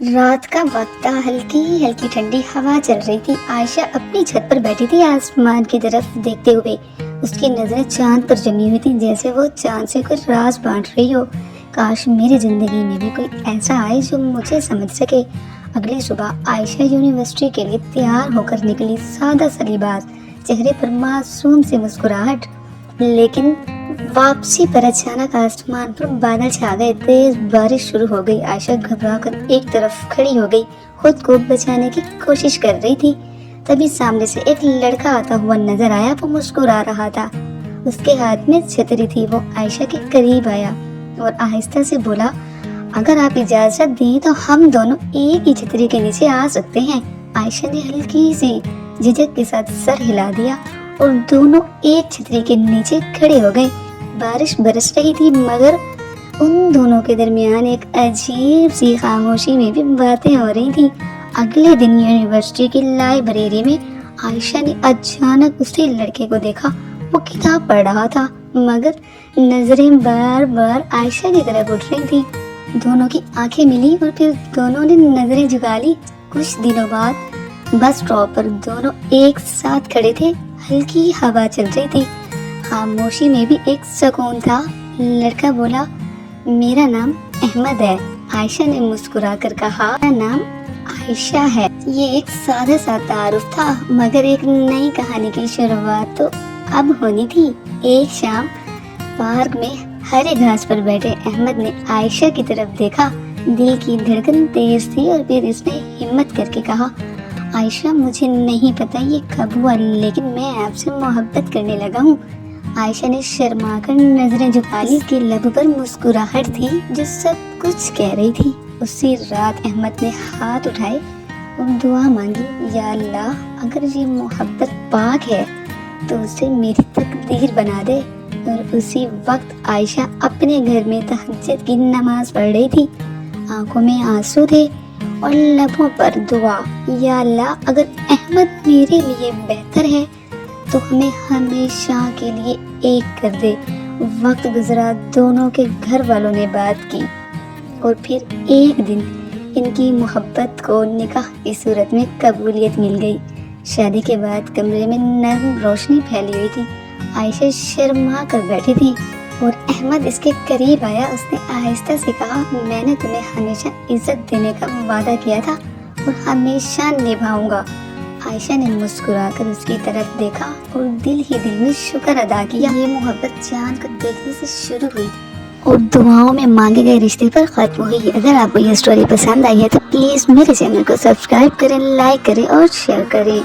رات کا وقت تھا، ہلکی ہلکی ٹھنڈی ہوا چل رہی تھی۔ عائشہ اپنی چھت پر بیٹھی تھی، آسمان کی طرف دیکھتے ہوئے۔ اس کی نظریں چاند پر جمی ہوئی تھی، جیسے وہ چاند سے کوئی راز بانٹ رہی ہو۔ کاش میری زندگی میں بھی کوئی ایسا آئے جو مجھے سمجھ سکے۔ اگلی صبح عائشہ یونیورسٹی کے لیے تیار ہو کر نکلی، سادہ سا لباس، چہرے پر معصوم سی مسکراہٹ۔ لیکن واپسی پر اچانک آسمان پر بادل چھا گئے، تیز بارش شروع ہو گئی۔ عائشہ گھبرا کر ایک طرف کھڑی ہو گئی، خود کو بچانے کی کوشش کر رہی تھی۔ تبھی سامنے سے ایک لڑکا آتا ہوا نظر آیا، وہ مسکرا رہا تھا، اس کے ہاتھ میں چھتری تھی۔ وہ عائشہ کے قریب آیا اور آہستہ سے بولا، اگر آپ اجازت دیں تو ہم دونوں ایک ہی چھتری کے نیچے آ سکتے ہیں۔ عائشہ نے ہلکی سی جھجک کے ساتھ سر ہلا دیا اور دونوں ایک چھتری کے نیچے کھڑے ہو گئے۔ بارش برس رہی تھی، مگر ان دونوں کے درمیان ایک عجیب سی خاموشی میں بھی باتیں ہو رہی تھیں۔ اگلے دن یونیورسٹی کی لائبریری میں عائشہ نے اچانک اسی لڑکے کو دیکھا۔ وہ کتاب پڑھ رہا تھا، مگر نظریں بار بار عائشہ کی طرف اٹھ رہی تھی۔ دونوں کی آنکھیں ملی اور پھر دونوں نے نظریں جھکا لی۔ کچھ دنوں بعد بس اسٹاپ پر دونوں ایک ساتھ کھڑے تھے، ہلکی ہوا چل رہی تھی، خاموشی میں بھی ایک سکون تھا۔ لڑکا بولا، میرا نام احمد ہے۔ عائشہ نے مسکرا کر کہا، میرا نام عائشہ ہے۔ یہ ایک سادہ سا تعارف تھا، مگر ایک نئی کہانی کی شروعات تو اب ہونی تھی۔ ایک شام پارک میں ہرے گھاس پر بیٹھے احمد نے عائشہ کی طرف دیکھا۔ دل کی دھڑکن تیز تھی اور پھر اس نے ہمت کر کے کہا، عائشہ مجھے نہیں پتا یہ کب ہوا، لیکن میں آپ سے محبت کرنے لگا ہوں۔ عائشہ نے شرما کر نظریں جھکا لی، اس کے لب پر مسکراہٹ تھی جو سب کچھ کہہ رہی تھی۔ اسی رات احمد نے ہاتھ اٹھائے اور دعا مانگی، یا اللہ اگر یہ محبت پاک ہے تو اسے میری تقدیر بنا دے۔ اور اسی وقت عائشہ اپنے گھر میں تہجد کی نماز پڑھ رہی تھی، آنکھوں میں آنسو تھے اور لبوں پر دعا، یا اللہ اگر احمد میرے لیے بہتر ہے تو ہمیں ہمیشہ کے لیے ایک کر دے۔ وقت گزرا، دونوں کے گھر والوں نے بات کی اور پھر ایک دن ان کی محبت کو نکاح کی صورت میں قبولیت مل گئی۔ شادی کے بعد کمرے میں نرم روشنی پھیلی ہوئی تھی۔ عائشہ شرما کر بیٹھی تھی اور احمد اس کے قریب آیا۔ اس نے آہستہ سے کہا، میں نے تمہیں ہمیشہ عزت دینے کا وعدہ کیا تھا اور ہمیشہ نبھاؤں گا۔ عائشہ نے مسکرا کر اس کی طرف دیکھا اور دل ہی دل میں شکر ادا کیا۔ یہ محبت چاند کو دیکھنے سے شروع ہوئی اور دعاؤں میں مانگے گئے رشتے پر ختم ہوئی۔ اگر آپ کو یہ سٹوری پسند آئی ہے تو پلیز میرے چینل کو سبسکرائب کریں، لائک کریں اور شیئر کریں۔